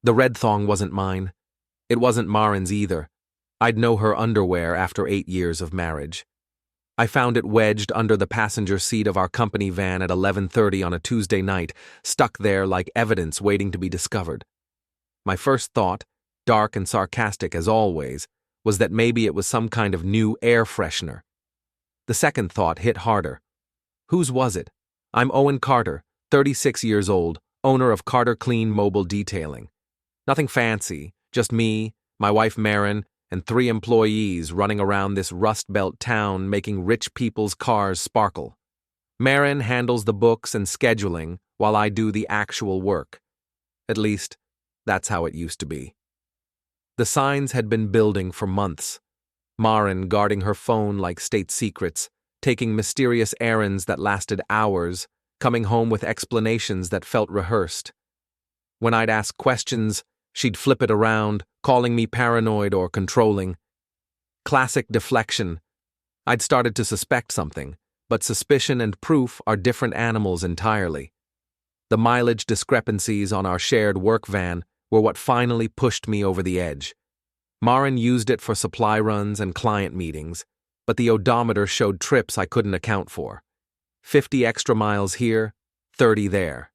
The red thong wasn't mine. It wasn't Maren's either. I'd know her underwear after 8 years of marriage. I found it wedged under the passenger seat of our company van at 11:30 on a Tuesday night, stuck there like evidence waiting to be discovered. My first thought, dark and sarcastic as always, was that maybe it was some kind of new air freshener. The second thought hit harder. Whose was it? I'm Owen Carter, 36 years old, owner of Carter Clean Mobile Detailing. Nothing fancy, just me, my wife Maren, and 3 employees running around this Rust Belt town making rich people's cars sparkle. Maren handles the books and scheduling while I do the actual work. At least, that's how it used to be. The signs had been building for months. Maren guarding her phone like state secrets, taking mysterious errands that lasted hours, coming home with explanations that felt rehearsed. When I'd ask questions, she'd flip it around, calling me paranoid or controlling. Classic deflection. I'd started to suspect something, but suspicion and proof are different animals entirely. The mileage discrepancies on our shared work van were what finally pushed me over the edge. Maren used it for supply runs and client meetings, but the odometer showed trips I couldn't account for. 50 extra miles here, 30 there.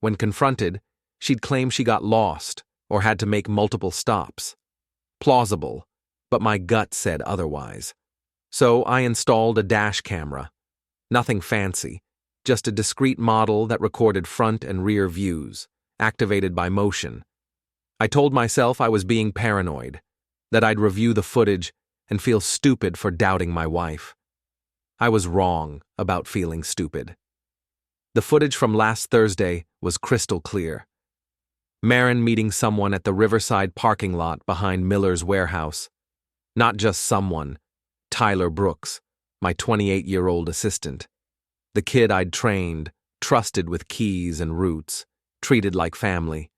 When confronted, she'd claim she got lost or had to make multiple stops. Plausible, but my gut said otherwise. So I installed a dash camera. Nothing fancy, just a discrete model that recorded front and rear views, activated by motion. I told myself I was being paranoid, that I'd review the footage and feel stupid for doubting my wife. I was wrong about feeling stupid. The footage from last Thursday was crystal clear. Maren meeting someone at the Riverside parking lot behind Miller's warehouse. Not just someone, Tyler Brooks, my 28-year-old assistant. The kid I'd trained, trusted with keys and routes, treated like family.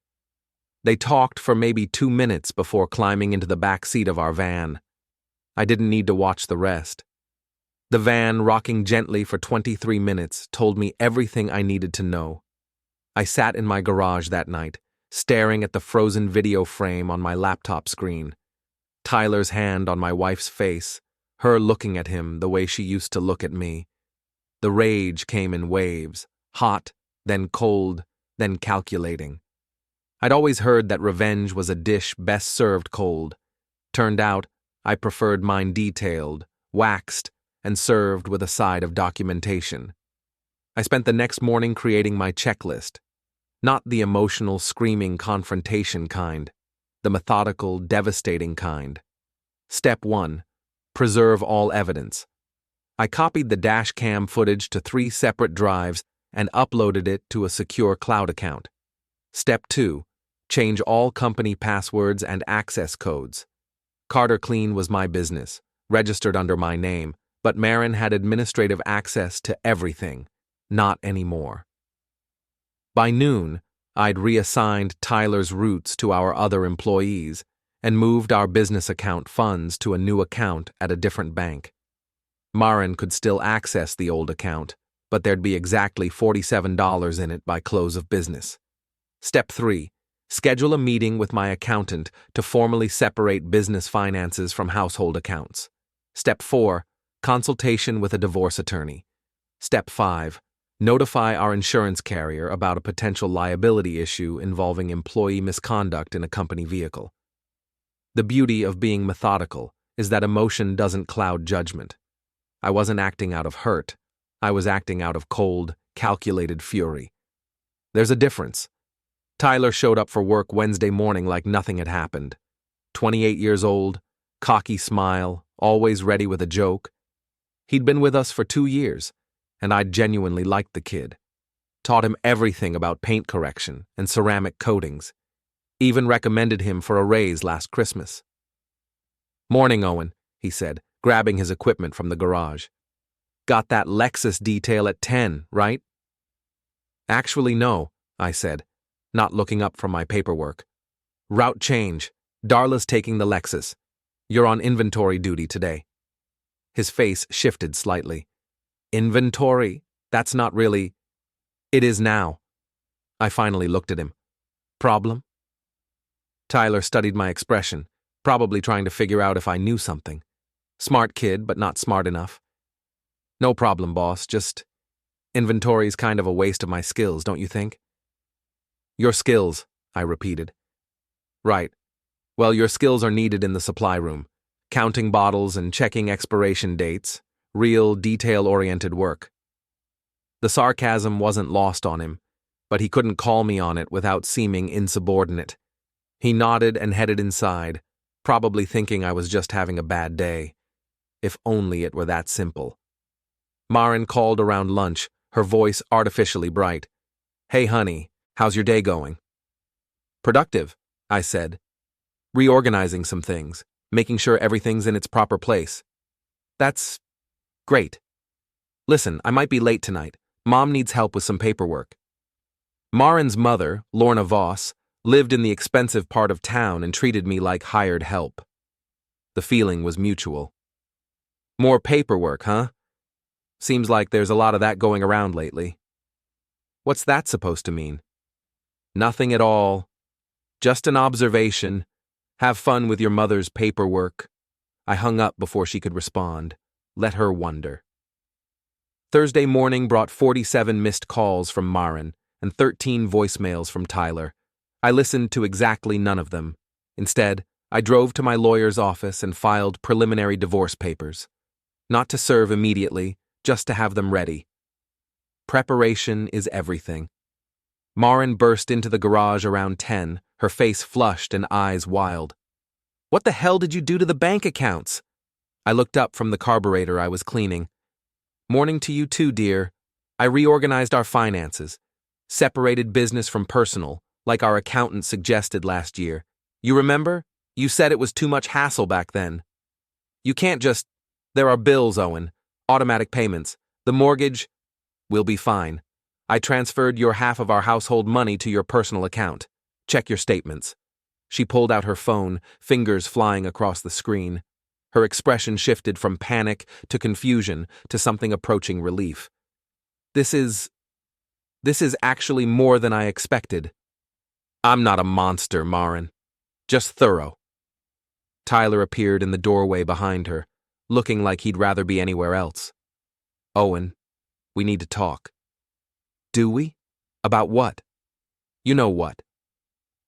They talked for maybe 2 minutes before climbing into the back seat of our van. I didn't need to watch the rest. The van, rocking gently for 23 minutes, told me everything I needed to know. I sat in my garage that night, staring at the frozen video frame on my laptop screen. Tyler's hand on my wife's face, her looking at him the way she used to look at me. The rage came in waves, hot, then cold, then calculating. I'd always heard that revenge was a dish best served cold. Turned out, I preferred mine detailed, waxed, and served with a side of documentation. I spent the next morning creating my checklist. Not the emotional, screaming confrontation kind, the methodical, devastating kind. Step 1. Preserve all evidence. I copied the dash cam footage to 3 separate drives and uploaded it to a secure cloud account. Step 2. Change all company passwords and access codes. Carter Clean was my business, registered under my name, but Maren had administrative access to everything. Not anymore. By noon, I'd reassigned Tyler's routes to our other employees and moved our business account funds to a new account at a different bank. Maren could still access the old account, but there'd be exactly $47 in it by close of business. Step 3. Schedule a meeting with my accountant to formally separate business finances from household accounts. Step 4. Consultation with a divorce attorney. Step 5. Notify our insurance carrier about a potential liability issue involving employee misconduct in a company vehicle. The beauty of being methodical is that emotion doesn't cloud judgment. I wasn't acting out of hurt. I was acting out of cold, calculated fury. There's a difference. Tyler showed up for work Wednesday morning like nothing had happened. 28 years old, cocky smile, always ready with a joke. He'd been with us for 2 years, and I'd genuinely liked the kid. Taught him everything about paint correction and ceramic coatings. Even recommended him for a raise last Christmas. "Morning, Owen," he said, grabbing his equipment from the garage. "Got that Lexus detail at 10, right?" "Actually, no," I said, not looking up from my paperwork. "Route change. Darla's taking the Lexus. You're on inventory duty today." His face shifted slightly. "Inventory? That's not really—" "It is now." I finally looked at him. "Problem?" Tyler studied my expression, probably trying to figure out if I knew something. Smart kid, but not smart enough. No problem, boss, just inventory's kind of a waste of my skills, don't you think? Your skills, I repeated. Right. Well, your skills are needed in the supply room. Counting bottles and checking expiration dates. Real, detail-oriented work. The sarcasm wasn't lost on him, but he couldn't call me on it without seeming insubordinate. He nodded and headed inside, probably thinking I was just having a bad day. If only it were that simple. Maren called around lunch, her voice artificially bright. Hey, honey, how's your day going? Productive, I said. Reorganizing some things, making sure everything's in its proper place. That's great. Listen, I might be late tonight. Mom needs help with some paperwork. Maren's mother, Lorna Voss, lived in the expensive part of town and treated me like hired help. The feeling was mutual. More paperwork, huh? Seems like there's a lot of that going around lately. What's that supposed to mean? Nothing at all. Just an observation. Have fun with your mother's paperwork. I hung up before she could respond. Let her wonder. Thursday morning brought 47 missed calls from Maren and 13 voicemails from Tyler. I listened to exactly none of them. Instead, I drove to my lawyer's office and filed preliminary divorce papers. Not to serve immediately, just to have them ready. Preparation is everything. Maren burst into the garage around 10, her face flushed and eyes wild. What the hell did you do to the bank accounts? I looked up from the carburetor I was cleaning. Morning to you too, dear. I reorganized our finances. Separated business from personal, like our accountant suggested last year. You remember? You said it was too much hassle back then. You can't just... There are bills, Owen. Automatic payments. The mortgage... We'll be fine. I transferred your half of our household money to your personal account. Check your statements. She pulled out her phone, fingers flying across the screen. Her expression shifted from panic to confusion to something approaching relief. This is actually more than I expected. I'm not a monster, Maren. Just thorough. Tyler appeared in the doorway behind her, looking like he'd rather be anywhere else. Owen, we need to talk. Do we? About what? You know what.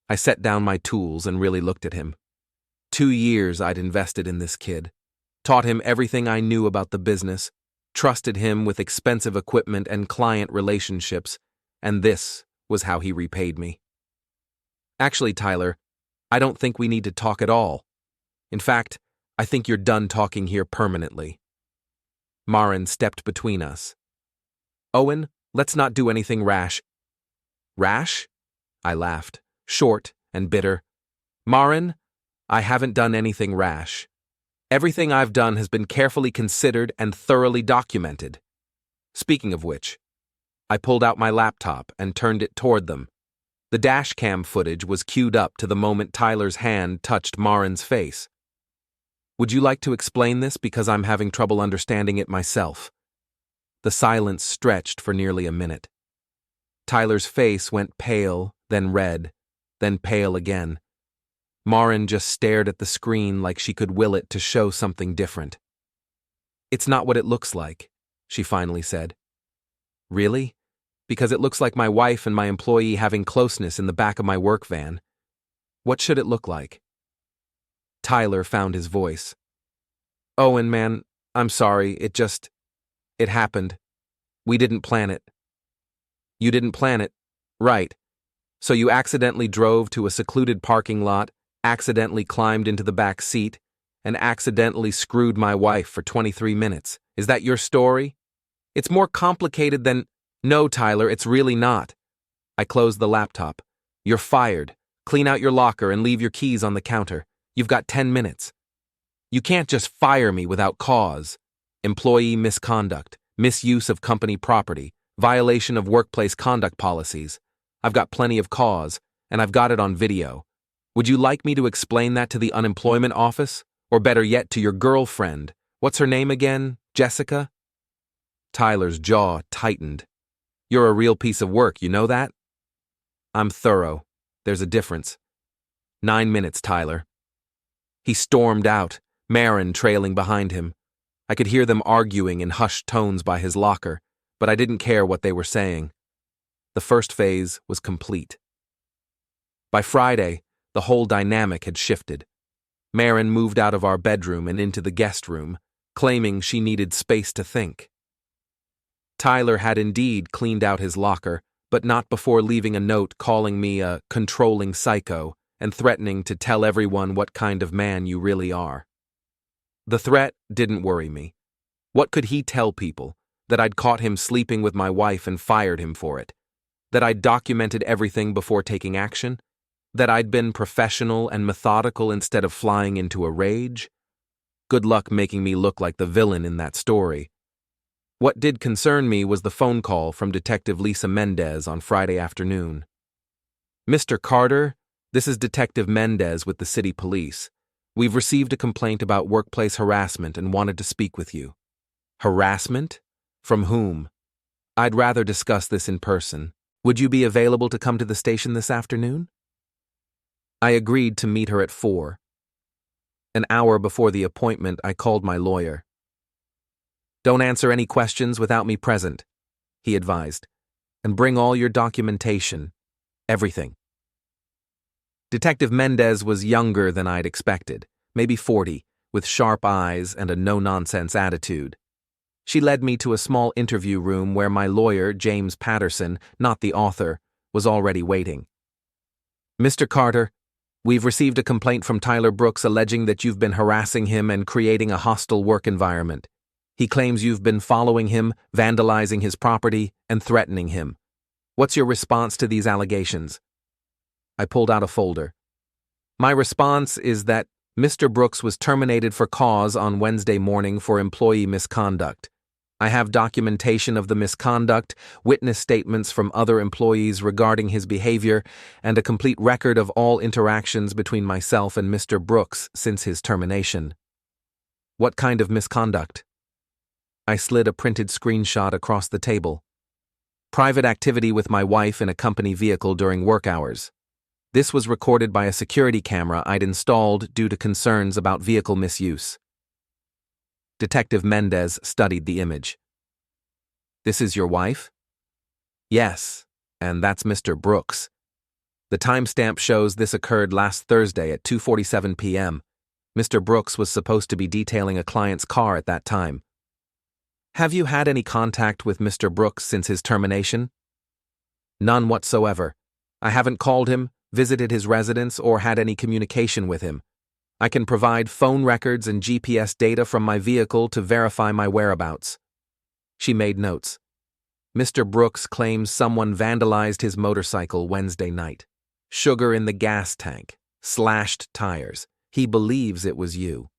I set down my tools and really looked at him. 2 years I'd invested in this kid, taught him everything I knew about the business, trusted him with expensive equipment and client relationships, and this was how he repaid me. Actually, Tyler, I don't think we need to talk at all. In fact, I think you're done talking here permanently. Maren stepped between us. Owen, let's not do anything rash. Rash? I laughed, short and bitter. Maren, I haven't done anything rash. Everything I've done has been carefully considered and thoroughly documented. Speaking of which, I pulled out my laptop and turned it toward them. The dash cam footage was queued up to the moment Tyler's hand touched Maren's face. Would you like to explain this because I'm having trouble understanding it myself? The silence stretched for nearly a minute. Tyler's face went pale, then red, then pale again. Maren just stared at the screen like she could will it to show something different. It's not what it looks like, she finally said. Really? Because it looks like my wife and my employee having closeness in the back of my work van. What should it look like? Tyler found his voice. Owen, man, I'm sorry, it happened. We didn't plan it. You didn't plan it, right. So you accidentally drove to a secluded parking lot, accidentally climbed into the back seat, and accidentally screwed my wife for 23 minutes. Is that your story? It's more complicated than... No, Tyler, it's really not. I closed the laptop. You're fired. Clean out your locker and leave your keys on the counter. You've got 10 minutes. You can't just fire me without cause. Employee misconduct, misuse of company property, violation of workplace conduct policies. I've got plenty of cause, and I've got it on video. Would you like me to explain that to the unemployment office? Or better yet, to your girlfriend? What's her name again? Jessica? Tyler's jaw tightened. You're a real piece of work, you know that? I'm thorough. There's a difference. 9 minutes, Tyler. He stormed out, Maren trailing behind him. I could hear them arguing in hushed tones by his locker, but I didn't care what they were saying. The first phase was complete. By Friday, the whole dynamic had shifted. Maren moved out of our bedroom and into the guest room, claiming she needed space to think. Tyler had indeed cleaned out his locker, but not before leaving a note calling me a controlling psycho and threatening to tell everyone what kind of man you really are. The threat didn't worry me. What could he tell people? That I'd caught him sleeping with my wife and fired him for it? That I'd documented everything before taking action? That I'd been professional and methodical instead of flying into a rage? Good luck making me look like the villain in that story. What did concern me was the phone call from Detective Lisa Mendez on Friday afternoon. "Mr. Carter, this is Detective Mendez with the city police. We've received a complaint about workplace harassment and wanted to speak with you." "Harassment? From whom?" "I'd rather discuss this in person. Would you be available to come to the station this afternoon?" I agreed to meet her at 4. An hour before the appointment, I called my lawyer. "Don't answer any questions without me present," he advised, "and bring all your documentation, everything." Detective Mendez was younger than I'd expected, maybe 40, with sharp eyes and a no-nonsense attitude. She led me to a small interview room where my lawyer, James Patterson, not the author, was already waiting. "Mr. Carter, we've received a complaint from Tyler Brooks alleging that you've been harassing him and creating a hostile work environment. He claims you've been following him, vandalizing his property, and threatening him. What's your response to these allegations?" I pulled out a folder. "My response is that Mr. Brooks was terminated for cause on Wednesday morning for employee misconduct. I have documentation of the misconduct, witness statements from other employees regarding his behavior, and a complete record of all interactions between myself and Mr. Brooks since his termination." "What kind of misconduct?" I slid a printed screenshot across the table. "Private activity with my wife in a company vehicle during work hours. This was recorded by a security camera I'd installed due to concerns about vehicle misuse." Detective Mendez studied the image. "This is your wife?" "Yes, and that's Mr. Brooks. The timestamp shows this occurred last Thursday at 2:47 p.m. Mr. Brooks was supposed to be detailing a client's car at that time. Have you had any contact with Mr. Brooks since his termination?" "None whatsoever. I haven't called him, visited his residence, or had any communication with him. I can provide phone records and GPS data from my vehicle to verify my whereabouts." She made notes. "Mr. Brooks claims someone vandalized his motorcycle Wednesday night. Sugar in the gas tank, slashed tires. He believes it was you.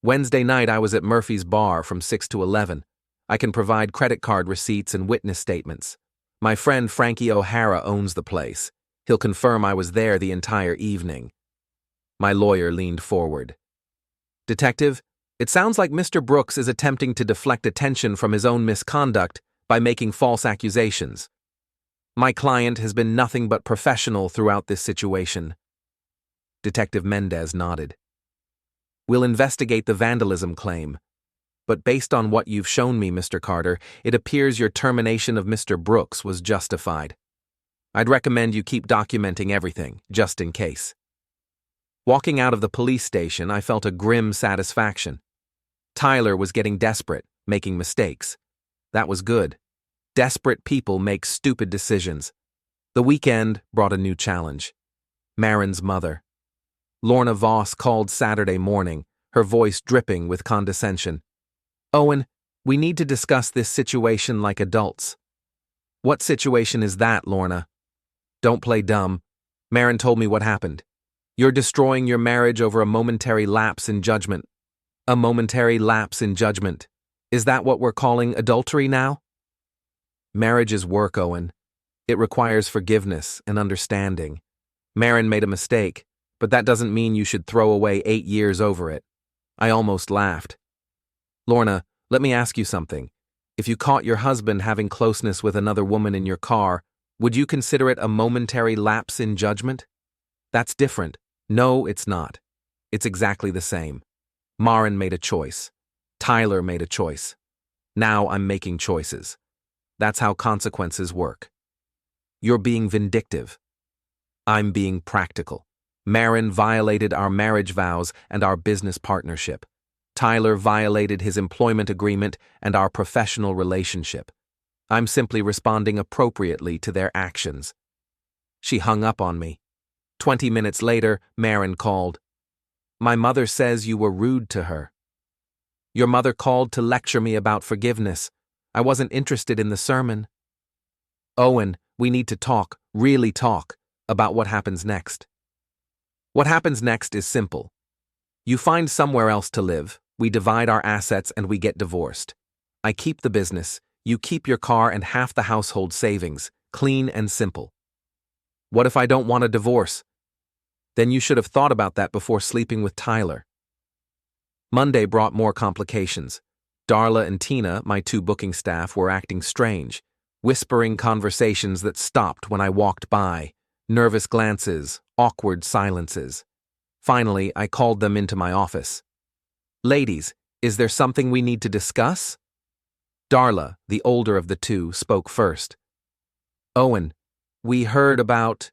Wednesday night I was at Murphy's Bar from 6 to 11. I can provide credit card receipts and witness statements. My friend Frankie O'Hara owns the place. He'll confirm I was there the entire evening." My lawyer leaned forward. "Detective, it sounds like Mr. Brooks is attempting to deflect attention from his own misconduct by making false accusations. My client has been nothing but professional throughout this situation." Detective Mendez nodded. "We'll investigate the vandalism claim. But based on what you've shown me, Mr. Carter, it appears your termination of Mr. Brooks was justified. I'd recommend you keep documenting everything, just in case." Walking out of the police station, I felt a grim satisfaction. Tyler was getting desperate, making mistakes. That was good. Desperate people make stupid decisions. The weekend brought a new challenge. Maren's mother. Lorna Voss called Saturday morning, her voice dripping with condescension. "Owen, we need to discuss this situation like adults." "What situation is that, Lorna?" "Don't play dumb. Maren told me what happened. You're destroying your marriage over a momentary lapse in judgment." "A momentary lapse in judgment. Is that what we're calling adultery now?" "Marriage is work, Owen. It requires forgiveness and understanding. Maren made a mistake, but that doesn't mean you should throw away 8 years over it." I almost laughed. "Lorna, let me ask you something. If you caught your husband having closeness with another woman in your car, would you consider it a momentary lapse in judgment?" That's different. No, it's not. It's exactly the same. Maren made a choice. Tyler made a choice. Now I'm making choices. That's how consequences work. You're being vindictive. I'm being practical. Maren violated our marriage vows and our business partnership. Tyler violated his employment agreement and our professional relationship. I'm simply responding appropriately to their actions. She hung up on me. 20 minutes later, Maren called. My mother says you were rude to her. Your mother called to lecture me about forgiveness. I wasn't interested in the sermon. Owen, we need to talk, really talk, about what happens next. What happens next is simple. You find somewhere else to live, we divide our assets and we get divorced. I keep the business, you keep your car and half the household savings, clean and simple. What if I don't want a divorce? Then you should have thought about that before sleeping with Tyler. Monday brought more complications. Darla and Tina, my two booking staff, were acting strange, whispering conversations that stopped when I walked by, nervous glances, awkward silences. Finally, I called them into my office. Ladies, is there something we need to discuss? Darla, the older of the two, spoke first. Owen, we heard about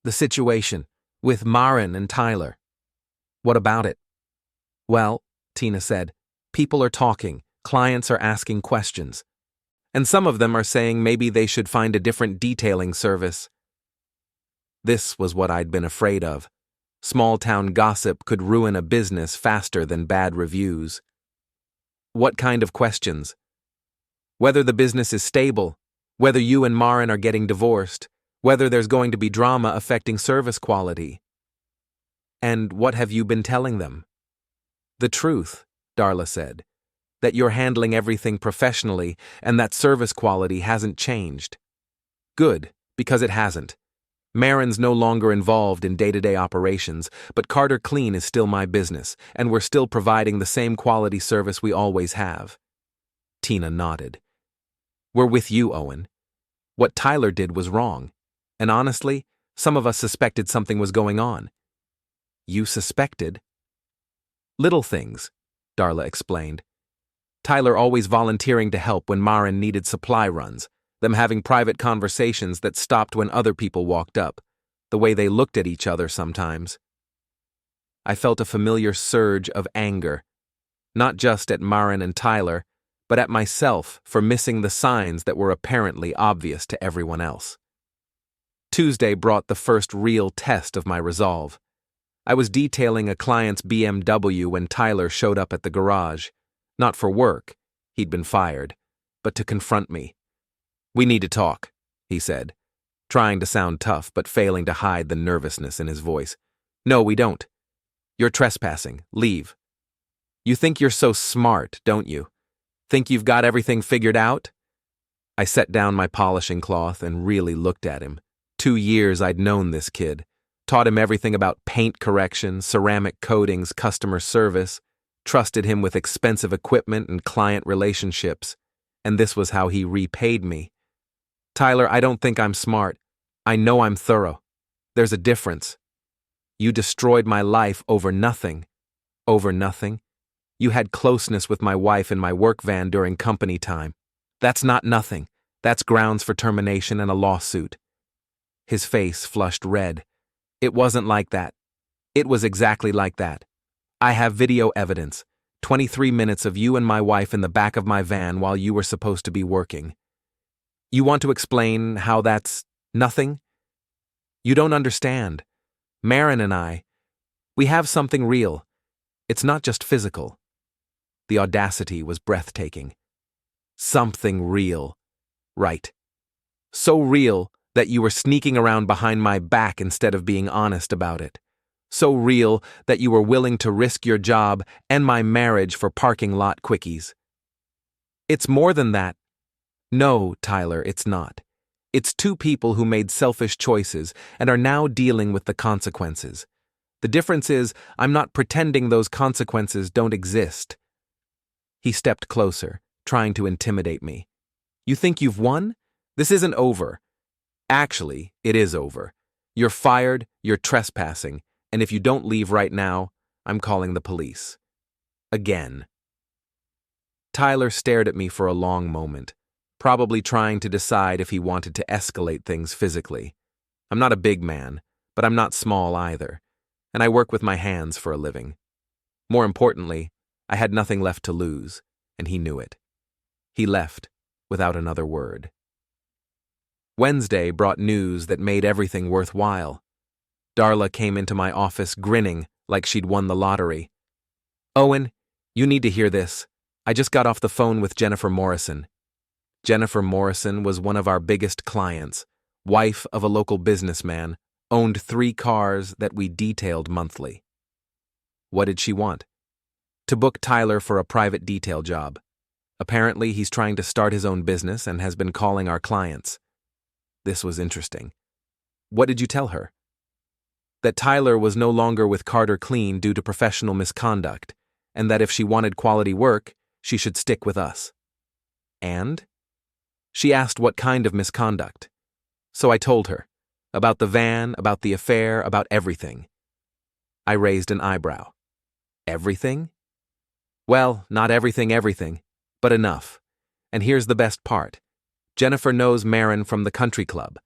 the situation with Maren and Tyler. What about it? Well, Tina said, people are talking, clients are asking questions. And some of them are saying maybe they should find a different detailing service. This was what I'd been afraid of. Small-town gossip could ruin a business faster than bad reviews. What kind of questions? Whether the business is stable, whether you and Maren are getting divorced, whether there's going to be drama affecting service quality. And what have you been telling them? The truth, Darla said, that you're handling everything professionally and that service quality hasn't changed. Good, because it hasn't. Maren's no longer involved in day-to-day operations, but Carter Clean is still my business, and we're still providing the same quality service we always have. Tina nodded. We're with you, Owen. What Tyler did was wrong, and honestly, some of us suspected something was going on. You suspected? Little things, Darla explained. Tyler always volunteering to help when Maren needed supply runs, them having private conversations that stopped when other people walked up, the way they looked at each other sometimes. I felt a familiar surge of anger, not just at Maren and Tyler, but at myself for missing the signs that were apparently obvious to everyone else. Tuesday brought the first real test of my resolve. I was detailing a client's BMW when Tyler showed up at the garage, not for work, he'd been fired, but to confront me. We need to talk, he said, trying to sound tough but failing to hide the nervousness in his voice. No, we don't. You're trespassing. Leave. You think you're so smart, don't you? Think you've got everything figured out? I set down my polishing cloth and really looked at him. 2 years I'd known this kid, taught him everything about paint correction, ceramic coatings, customer service, trusted him with expensive equipment and client relationships, and this was how he repaid me. Tyler, I don't think I'm smart. I know I'm thorough. There's a difference. You destroyed my life over nothing. Over nothing? You had closeness with my wife in my work van during company time. That's not nothing. That's grounds for termination and a lawsuit. His face flushed red. It wasn't like that. It was exactly like that. I have video evidence. 23 minutes of you and my wife in the back of my van while you were supposed to be working. You want to explain how that's nothing? You don't understand. Maren and I, we have something real. It's not just physical. The audacity was breathtaking. Something real. Right. So real that you were sneaking around behind my back instead of being honest about it. So real that you were willing to risk your job and my marriage for parking lot quickies. It's more than that. No, Tyler, it's not. It's two people who made selfish choices and are now dealing with the consequences. The difference is, I'm not pretending those consequences don't exist. He stepped closer, trying to intimidate me. You think you've won? This isn't over. Actually, it is over. You're fired, you're trespassing, and if you don't leave right now, I'm calling the police. Again. Tyler stared at me for a long moment, probably trying to decide if he wanted to escalate things physically. I'm not a big man, but I'm not small either, and I work with my hands for a living. More importantly, I had nothing left to lose, and he knew it. He left without another word. Wednesday brought news that made everything worthwhile. Darla came into my office grinning like she'd won the lottery. "Owen, you need to hear this. I just got off the phone with Jennifer Morrison." Jennifer Morrison was one of our biggest clients, wife of a local businessman, owned 3 cars that we detailed monthly. What did she want? To book Tyler for a private detail job. Apparently, he's trying to start his own business and has been calling our clients. This was interesting. What did you tell her? That Tyler was no longer with Carter Clean due to professional misconduct, and that if she wanted quality work, she should stick with us. And? She asked what kind of misconduct. So I told her. About the van, about the affair, about everything. I raised an eyebrow. Everything? Well, not everything, but enough. And here's the best part. Jennifer knows Maren from the country club.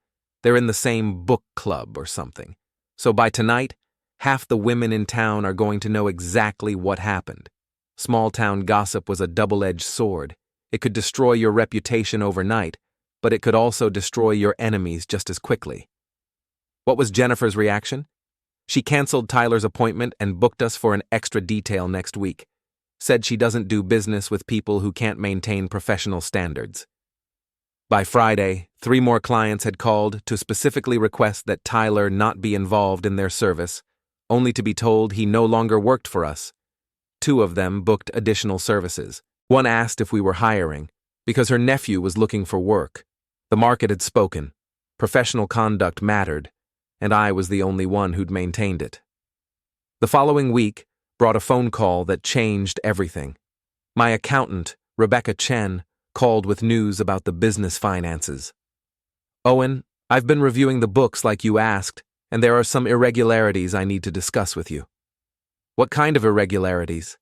They're in the same book club or something. So by tonight, half the women in town are going to know exactly what happened. Small-town gossip was a double-edged sword. It could destroy your reputation overnight, but it could also destroy your enemies just as quickly. What was Jennifer's reaction? She canceled Tyler's appointment and booked us for an extra detail next week. Said she doesn't do business with people who can't maintain professional standards. By Friday, 3 more clients had called to specifically request that Tyler not be involved in their service, only to be told he no longer worked for us. 2 of them booked additional services. One asked if we were hiring, because her nephew was looking for work. The market had spoken. Professional conduct mattered, and I was the only one who'd maintained it. The following week brought a phone call that changed everything. My accountant, Rebecca Chen, called with news about the business finances. "Owen, I've been reviewing the books like you asked, and there are some irregularities I need to discuss with you." "What kind of irregularities?"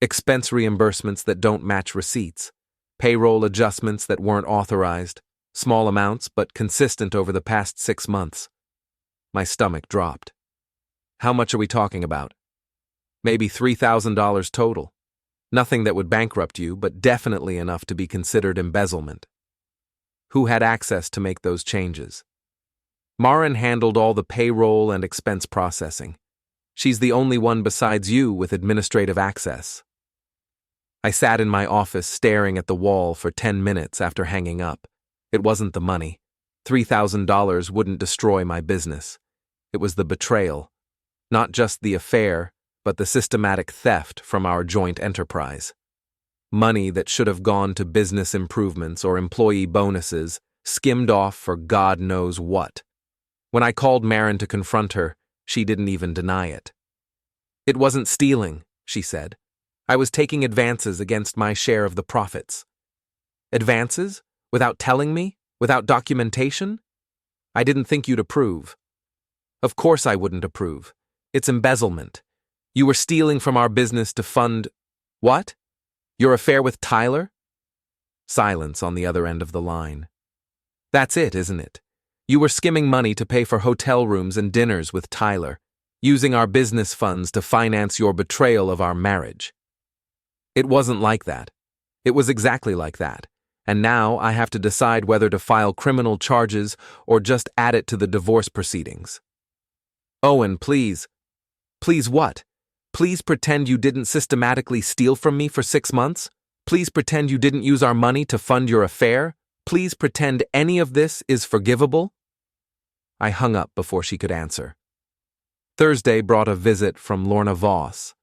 "Expense reimbursements that don't match receipts, payroll adjustments that weren't authorized, small amounts but consistent over the past 6 months." My stomach dropped. "How much are we talking about?" "Maybe $3,000 total. Nothing that would bankrupt you, but definitely enough to be considered embezzlement." "Who had access to make those changes?" "Maren handled all the payroll and expense processing. She's the only one besides you with administrative access." I sat in my office staring at the wall for 10 minutes after hanging up. It wasn't the money. $3,000 wouldn't destroy my business. It was the betrayal. Not just the affair, but the systematic theft from our joint enterprise. Money that should have gone to business improvements or employee bonuses skimmed off for God knows what. When I called Maren to confront her, she didn't even deny it. "It wasn't stealing," she said. "I was taking advances against my share of the profits." "Advances? Without telling me? Without documentation? I didn't think you'd approve." "Of course I wouldn't approve. It's embezzlement. You were stealing from our business to fund—" "What? Your affair with Tyler?" Silence on the other end of the line. "That's it, isn't it? You were skimming money to pay for hotel rooms and dinners with Tyler, using our business funds to finance your betrayal of our marriage." "It wasn't like that. It was exactly like that. And now I have to decide whether to file criminal charges or just add it to the divorce proceedings." "Owen, please." "Please what? Please pretend you didn't systematically steal from me for 6 months? Please pretend you didn't use our money to fund your affair? Please pretend any of this is forgivable?" I hung up before she could answer. Thursday brought a visit from Lorna Voss.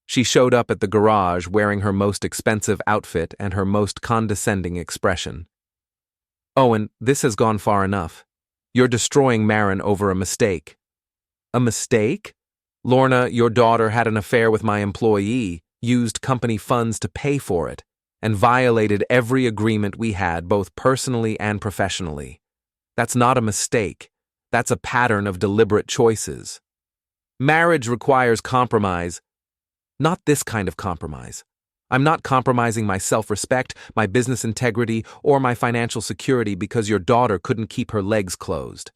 She showed up at the garage wearing her most expensive outfit and her most condescending expression. "Owen, this has gone far enough. You're destroying Maren over a mistake." "A mistake? Lorna, your daughter had an affair with my employee, used company funds to pay for it, and violated every agreement we had, both personally and professionally. That's not a mistake. That's a pattern of deliberate choices. Marriage requires compromise, not this kind of compromise. I'm not compromising my self-respect, my business integrity, or my financial security because your daughter couldn't keep her legs closed.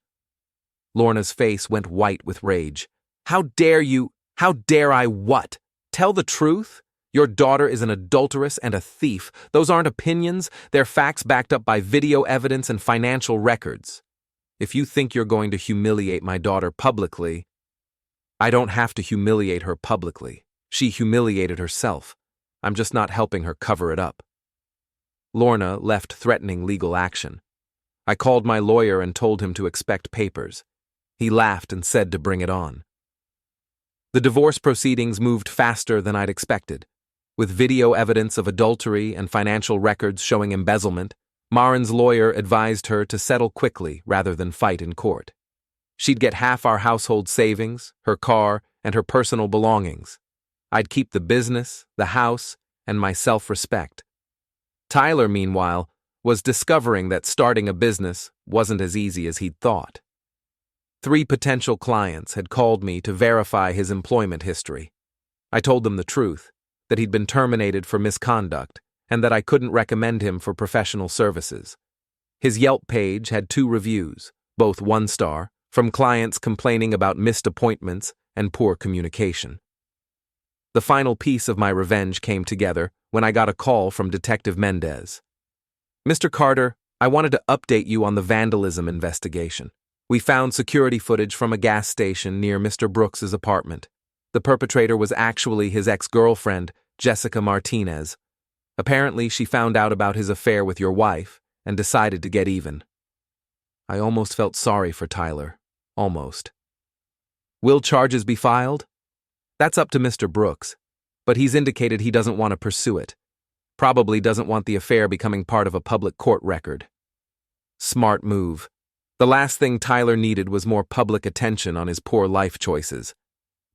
Lorna's face went white with rage. How dare you? How dare I what? Tell the truth? Your daughter is an adulteress and a thief. Those aren't opinions, they're facts backed up by video evidence and financial records. If you think you're going to humiliate my daughter publicly, I don't have to humiliate her publicly. She humiliated herself. I'm just not helping her cover it up. Lorna left threatening legal action. I called my lawyer and told him to expect papers. He laughed and said to bring it on. The divorce proceedings moved faster than I'd expected. With video evidence of adultery and financial records showing embezzlement, Maren's lawyer advised her to settle quickly rather than fight in court. She'd get half our household savings, her car, and her personal belongings. I'd keep the business, the house, and my self-respect. Tyler, meanwhile, was discovering that starting a business wasn't as easy as he'd thought. 3 potential clients had called me to verify his employment history. I told them the truth, that he'd been terminated for misconduct, and that I couldn't recommend him for professional services. His Yelp page had 2 reviews, both 1-star, from clients complaining about missed appointments and poor communication. The final piece of my revenge came together when I got a call from Detective Mendez. Mr. Carter, I wanted to update you on the vandalism investigation. We found security footage from a gas station near Mr. Brooks's apartment. The perpetrator was actually his ex-girlfriend, Jessica Martinez. Apparently, she found out about his affair with your wife and decided to get even. I almost felt sorry for Tyler. Almost. Will charges be filed? That's up to Mr. Brooks, but he's indicated he doesn't want to pursue it. Probably doesn't want the affair becoming part of a public court record. Smart move. The last thing Tyler needed was more public attention on his poor life choices.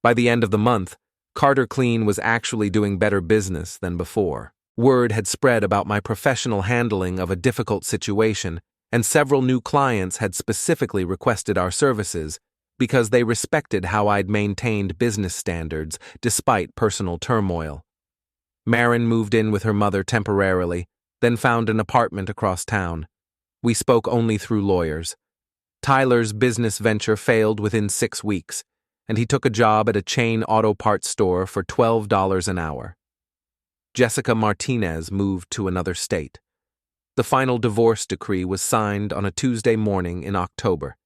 By the end of the month, Carter Clean was actually doing better business than before. Word had spread about my professional handling of a difficult situation, and several new clients had specifically requested our services because they respected how I'd maintained business standards despite personal turmoil. Maren moved in with her mother temporarily, then found an apartment across town. We spoke only through lawyers. Tyler's business venture failed within 6 weeks, and he took a job at a chain auto parts store for $12 an hour. Jessica Martinez moved to another state. The final divorce decree was signed on a Tuesday morning in October.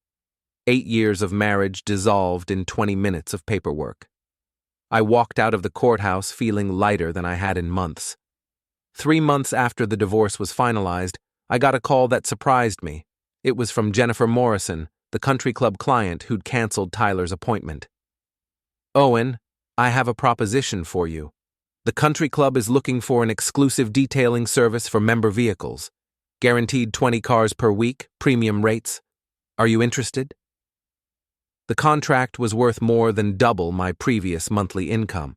8 years of marriage dissolved in 20 minutes of paperwork. I walked out of the courthouse feeling lighter than I had in months. 3 months after the divorce was finalized, I got a call that surprised me. It was from Jennifer Morrison, the country club client who'd canceled Tyler's appointment. Owen, I have a proposition for you. The country club is looking for an exclusive detailing service for member vehicles. Guaranteed 20 cars per week, premium rates. Are you interested? The contract was worth more than double my previous monthly income.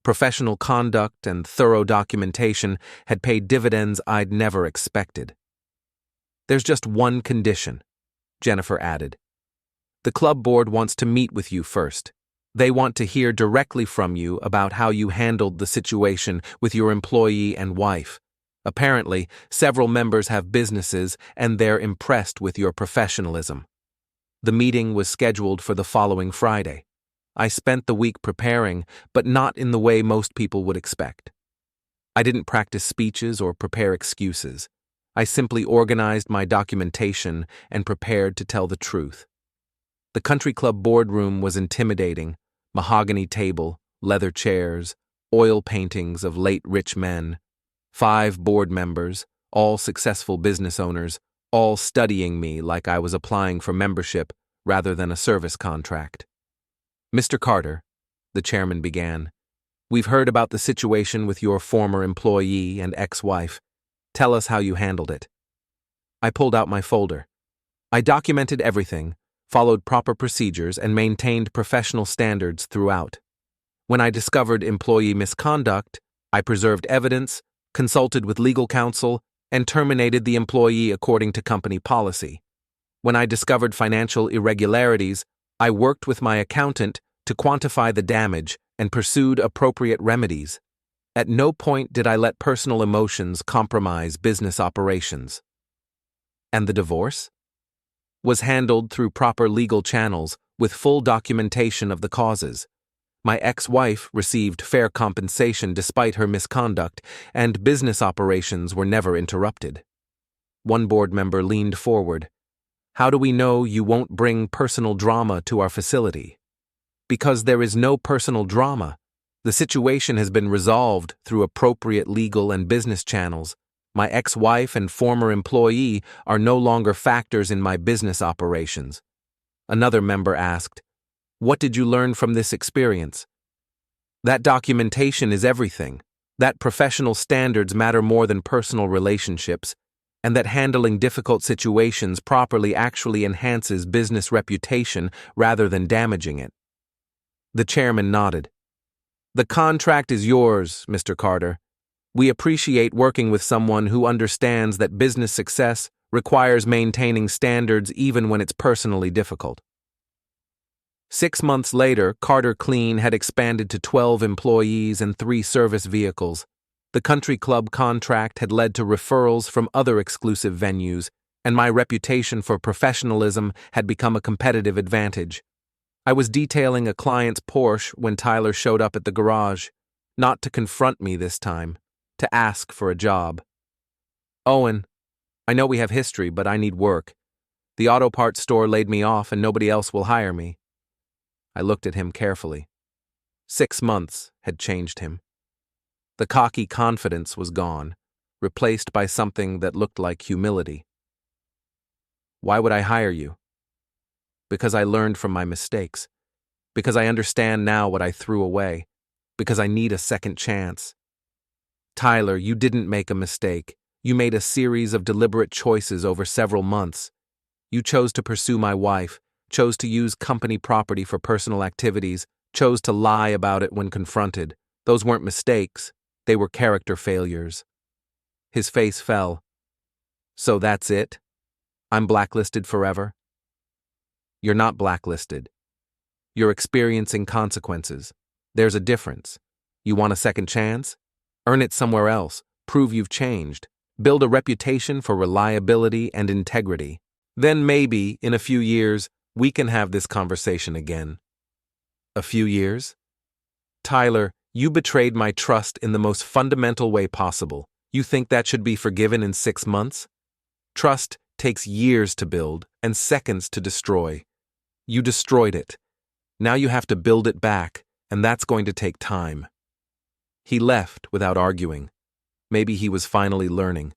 Professional conduct and thorough documentation had paid dividends I'd never expected. There's just one condition, Jennifer added. The club board wants to meet with you first. They want to hear directly from you about how you handled the situation with your employee and wife. Apparently, several members have businesses and they're impressed with your professionalism. The meeting was scheduled for the following Friday. I spent the week preparing, but not in the way most people would expect. I didn't practice speeches or prepare excuses. I simply organized my documentation and prepared to tell the truth. The country club boardroom was intimidating. Mahogany table, leather chairs, oil paintings of late rich men. 5 board members, all successful business owners, all studying me like I was applying for membership rather than a service contract. Mr. Carter, the chairman began, we've heard about the situation with your former employee and ex-wife. Tell us how you handled it. I pulled out my folder. I documented everything, followed proper procedures, and maintained professional standards throughout. When I discovered employee misconduct, I preserved evidence, consulted with legal counsel, and terminated the employee according to company policy. When I discovered financial irregularities, I worked with my accountant to quantify the damage and pursued appropriate remedies. At no point did I let personal emotions compromise business operations. And the divorce? Was handled through proper legal channels with full documentation of the causes. My ex-wife received fair compensation despite her misconduct, and business operations were never interrupted. One board member leaned forward. How do we know you won't bring personal drama to our facility? Because there is no personal drama. The situation has been resolved through appropriate legal and business channels. My ex-wife and former employee are no longer factors in my business operations. Another member asked, "What did you learn from this experience?" That documentation is everything. That professional standards matter more than personal relationships, and that handling difficult situations properly actually enhances business reputation rather than damaging it. The chairman nodded. The contract is yours, Mr. Carter. We appreciate working with someone who understands that business success requires maintaining standards even when it's personally difficult. 6 months later, Carter Clean had expanded to 12 employees and 3 service vehicles. The country club contract had led to referrals from other exclusive venues, and my reputation for professionalism had become a competitive advantage. I was detailing a client's Porsche when Tyler showed up at the garage, not to confront me this time, to ask for a job. "Owen, I know we have history, but I need work. The auto parts store laid me off and nobody else will hire me." I looked at him carefully. 6 months had changed him. The cocky confidence was gone, replaced by something that looked like humility. "Why would I hire you?" "Because I learned from my mistakes. Because I understand now what I threw away. Because I need a second chance." "Tyler, you didn't make a mistake. You made a series of deliberate choices over several months. You chose to pursue my wife, chose to use company property for personal activities, chose to lie about it when confronted. Those weren't mistakes. They were character failures." His face fell. "So that's it? I'm blacklisted forever?" "You're not blacklisted. You're experiencing consequences. There's a difference. You want a second chance? Earn it somewhere else. Prove you've changed. Build a reputation for reliability and integrity. Then maybe, in a few years, we can have this conversation again." "A few years?" "Tyler, you betrayed my trust in the most fundamental way possible. You think that should be forgiven in 6 months? Trust takes years to build and seconds to destroy. You destroyed it. Now you have to build it back, and that's going to take time." He left without arguing. Maybe he was finally learning.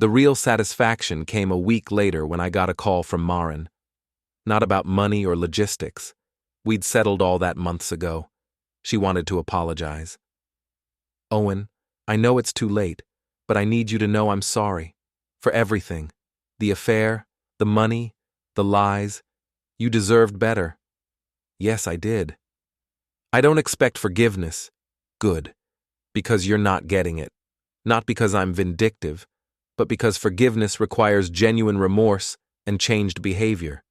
The real satisfaction came a week later when I got a call from Maren. Not about money or logistics. We'd settled all that months ago. She wanted to apologize. "Owen, I know it's too late, but I need you to know I'm sorry. For everything. The affair, the money, the lies. You deserved better." "Yes, I did." "I don't expect forgiveness." "Good. Because you're not getting it. Not because I'm vindictive, but because forgiveness requires genuine remorse and changed behavior.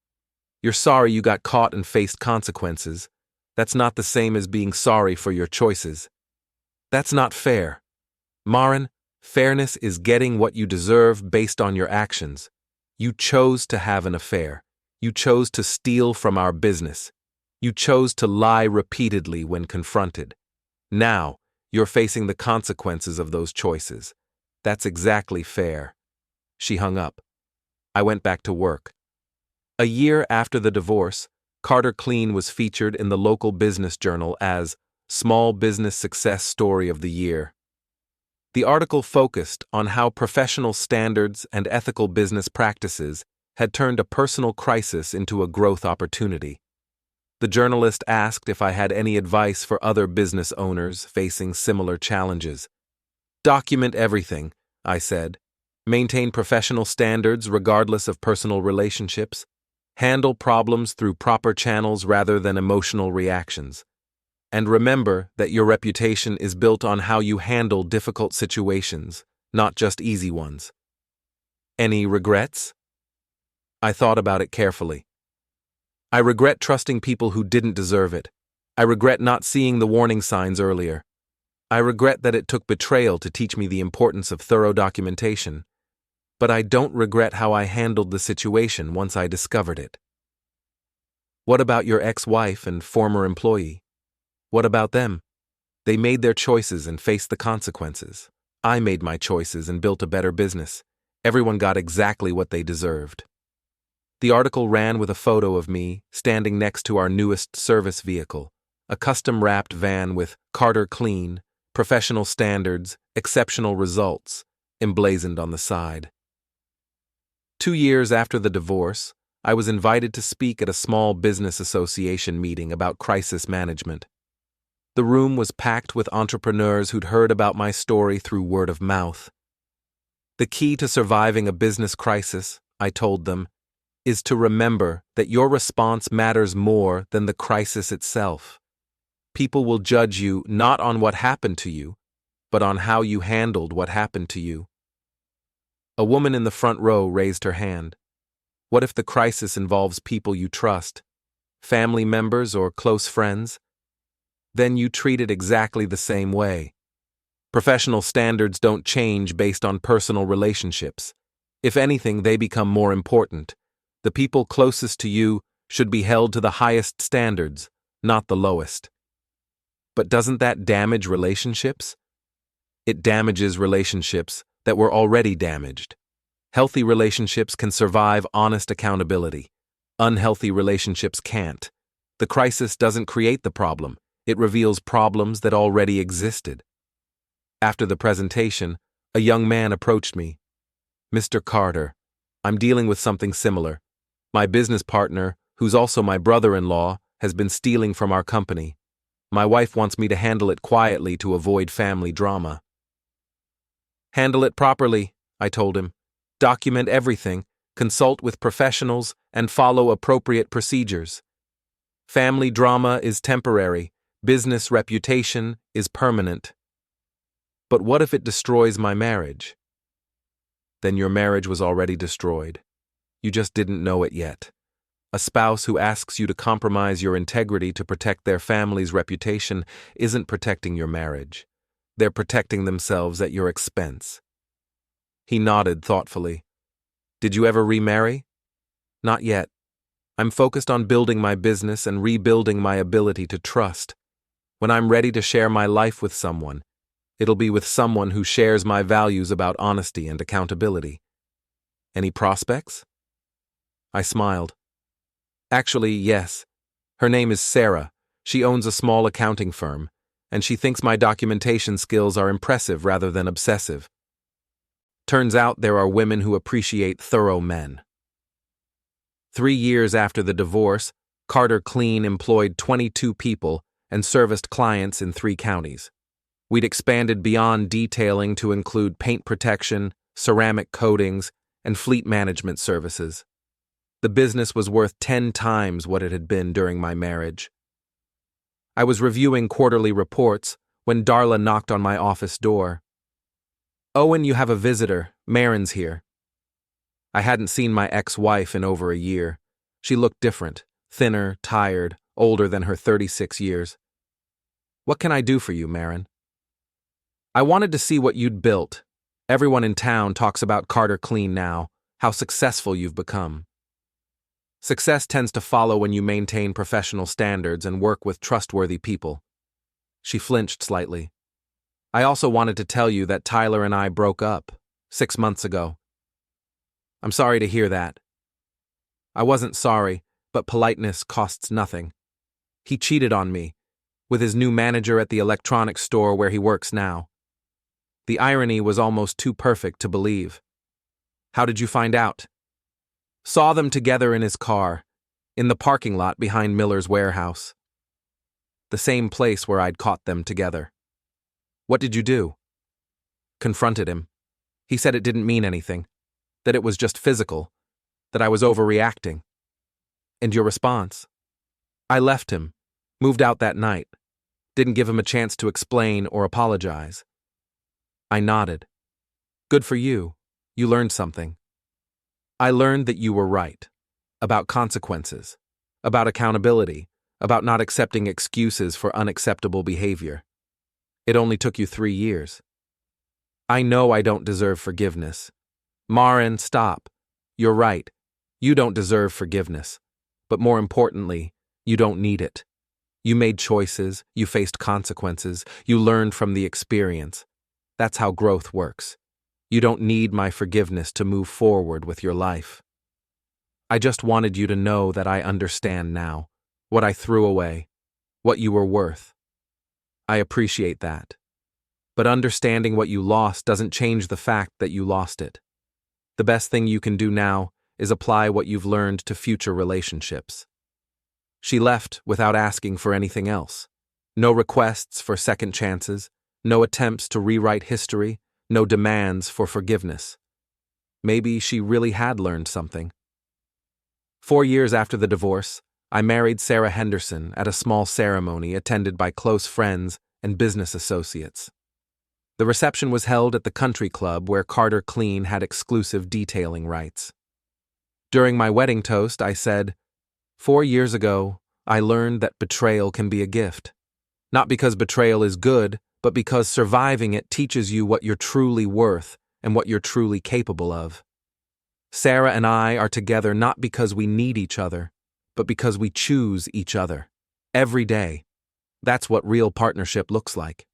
You're sorry you got caught and faced consequences. That's not the same as being sorry for your choices. That's not fair. Maren, fairness is getting what you deserve based on your actions. You chose to have an affair. You chose to steal from our business. You chose to lie repeatedly when confronted. Now, you're facing the consequences of those choices. That's exactly fair." She hung up. I went back to work. A year after the divorce, Carter Clean was featured in the local business journal as Small Business Success Story of the Year. The article focused on how professional standards and ethical business practices had turned a personal crisis into a growth opportunity. The journalist asked if I had any advice for other business owners facing similar challenges. "Document everything," I said. "Maintain professional standards regardless of personal relationships. Handle problems through proper channels rather than emotional reactions. And remember that your reputation is built on how you handle difficult situations, not just easy ones." "Any regrets?" I thought about it carefully. I regret trusting people who didn't deserve it. I regret not seeing the warning signs earlier. I regret that it took betrayal to teach me the importance of thorough documentation. But I don't regret how I handled the situation once I discovered it. What about your ex-wife and former employee? What about them? They made their choices and faced the consequences. I made my choices and built a better business. Everyone got exactly what they deserved. The article ran with a photo of me standing next to our newest service vehicle, a custom-wrapped van with Carter Clean, professional standards, exceptional results, emblazoned on the side. 2 years after the divorce, I was invited to speak at a small business association meeting about crisis management. The room was packed with entrepreneurs who'd heard about my story through word of mouth. The key to surviving a business crisis, I told them, is to remember that your response matters more than the crisis itself. People will judge you not on what happened to you, but on how you handled what happened to you. A woman in the front row raised her hand. What if the crisis involves people you trust, family members or close friends? Then you treat it exactly the same way. Professional standards don't change based on personal relationships. If anything, they become more important. The people closest to you should be held to the highest standards, not the lowest. But doesn't that damage relationships? It damages relationships that were already damaged. Healthy relationships can survive honest accountability. Unhealthy relationships can't. The crisis doesn't create the problem. It reveals problems that already existed. After the presentation, a young man approached me. "Mr. Carter, I'm dealing with something similar. My business partner, who's also my brother-in-law, has been stealing from our company. My wife wants me to handle it quietly to avoid family drama." "Handle it properly," I told him. "Document everything, consult with professionals, and follow appropriate procedures. Family drama is temporary. Business reputation is permanent." "But what if it destroys my marriage?" "Then your marriage was already destroyed. You just didn't know it yet. A spouse who asks you to compromise your integrity to protect their family's reputation isn't protecting your marriage. They're protecting themselves at your expense." He nodded thoughtfully. "Did you ever remarry?" "Not yet. I'm focused on building my business and rebuilding my ability to trust. When I'm ready to share my life with someone, it'll be with someone who shares my values about honesty and accountability." "Any prospects?" I smiled. "Actually, yes. Her name is Sarah. She owns a small accounting firm, and she thinks my documentation skills are impressive rather than obsessive. Turns out there are women who appreciate thorough men." 3 years after the divorce, Carter Clean employed 22 people and serviced clients in 3 counties. We'd expanded beyond detailing to include paint protection, ceramic coatings, and fleet management services. The business was worth 10 times what it had been during my marriage. I was reviewing quarterly reports when Darla knocked on my office door. "Owen, you have a visitor. Maren's here." I hadn't seen my ex-wife in over a year. She looked different, thinner, tired, older than her 36 years. "What can I do for you, Maren?" "I wanted to see what you'd built. Everyone in town talks about Carter Clean now, how successful you've become." "Success tends to follow when you maintain professional standards and work with trustworthy people." She flinched slightly. "I also wanted to tell you that Tyler and I broke up 6 months ago." "I'm sorry to hear that." I wasn't sorry, but politeness costs nothing. He cheated on me, with his new manager at the electronics store where he works now. The irony was almost too perfect to believe. "How did you find out?" "Saw them together in his car, in the parking lot behind Miller's warehouse." The same place where I'd caught them together. "What did you do?" "Confronted him. He said it didn't mean anything, that it was just physical, that I was overreacting." "And your response?" "I left him, moved out that night, didn't give him a chance to explain or apologize." I nodded. "Good for you. You learned something." "I learned that you were right. about consequences, about accountability, about not accepting excuses for unacceptable behavior. It only took you 3 years. I know I don't deserve forgiveness. Maren, stop. You're right. You don't deserve forgiveness. But more importantly, you don't need it. You made choices, you faced consequences, you learned from the experience. That's how growth works. You don't need my forgiveness to move forward with your life. I just wanted you to know that I understand now, what I threw away, what you were worth. I appreciate that. But understanding what you lost doesn't change the fact that you lost it. The best thing you can do now is apply what you've learned to future relationships. She left without asking for anything else. No requests for second chances, no attempts to rewrite history, no demands for forgiveness. Maybe she really had learned something. 4 years after the divorce, I married Sarah Henderson at a small ceremony attended by close friends and business associates. The reception was held at the country club where Carter Clean had exclusive detailing rights. During my wedding toast, I said, 4 years ago, I learned that betrayal can be a gift. Not because betrayal is good, but because surviving it teaches you what you're truly worth and what you're truly capable of. Sarah and I are together not because we need each other, but because we choose each other. Every day. That's what real partnership looks like.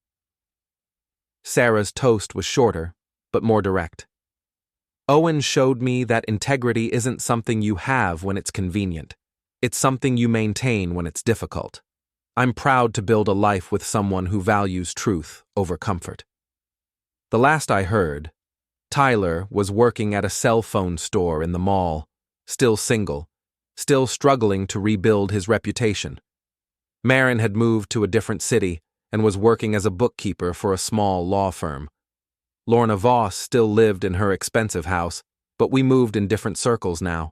Sarah's toast was shorter, but more direct. Owen showed me that integrity isn't something you have when it's convenient. It's something you maintain when it's difficult. I'm proud to build a life with someone who values truth over comfort. The last I heard, Tyler was working at a cell phone store in the mall, still single, still struggling to rebuild his reputation. Maren had moved to a different city and was working as a bookkeeper for a small law firm. Lorna Voss still lived in her expensive house, but we moved in different circles now.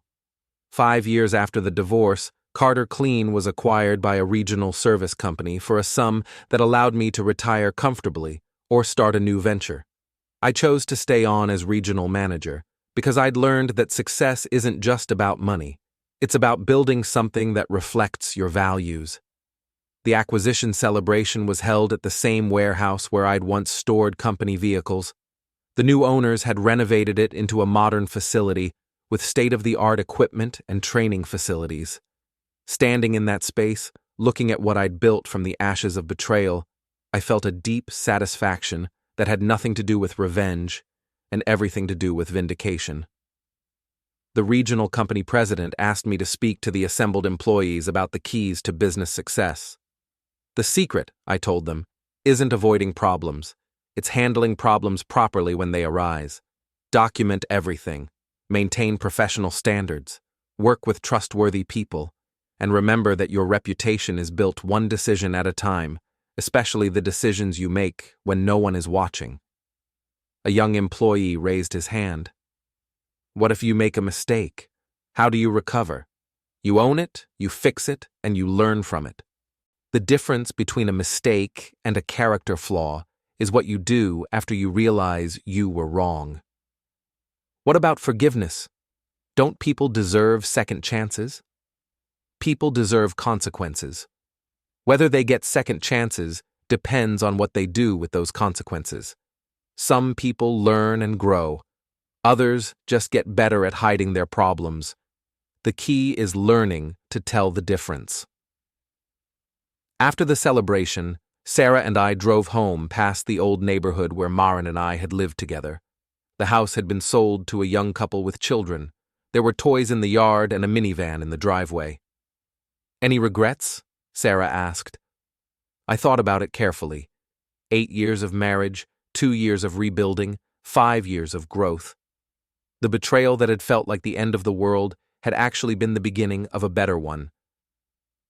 5 years after the divorce, Carter Clean was acquired by a regional service company for a sum that allowed me to retire comfortably or start a new venture. I chose to stay on as regional manager because I'd learned that success isn't just about money. It's about building something that reflects your values. The acquisition celebration was held at the same warehouse where I'd once stored company vehicles. The new owners had renovated it into a modern facility with state-of-the-art equipment and training facilities. Standing in that space, looking at what I'd built from the ashes of betrayal, I felt a deep satisfaction that had nothing to do with revenge and everything to do with vindication. The regional company president asked me to speak to the assembled employees about the keys to business success. The secret, I told them, isn't avoiding problems. It's handling problems properly when they arise. Document everything. Maintain professional standards. Work with trustworthy people. And remember that your reputation is built one decision at a time, especially the decisions you make when no one is watching. A young employee raised his hand. What if you make a mistake? How do you recover? You own it, you fix it, and you learn from it. The difference between a mistake and a character flaw is what you do after you realize you were wrong. What about forgiveness? Don't people deserve second chances? People deserve consequences. Whether they get second chances depends on what they do with those consequences. Some people learn and grow. Others just get better at hiding their problems. The key is learning to tell the difference. After the celebration, Sarah and I drove home past the old neighborhood where Maren and I had lived together. The house had been sold to a young couple with children. There were toys in the yard and a minivan in the driveway. Any regrets? Sarah asked. I thought about it carefully. 8 years of marriage, 2 years of rebuilding, 5 years of growth. The betrayal that had felt like the end of the world had actually been the beginning of a better one.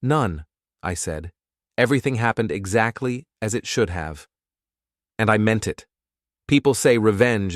None, I said. Everything happened exactly as it should have. And I meant it. People say revenge is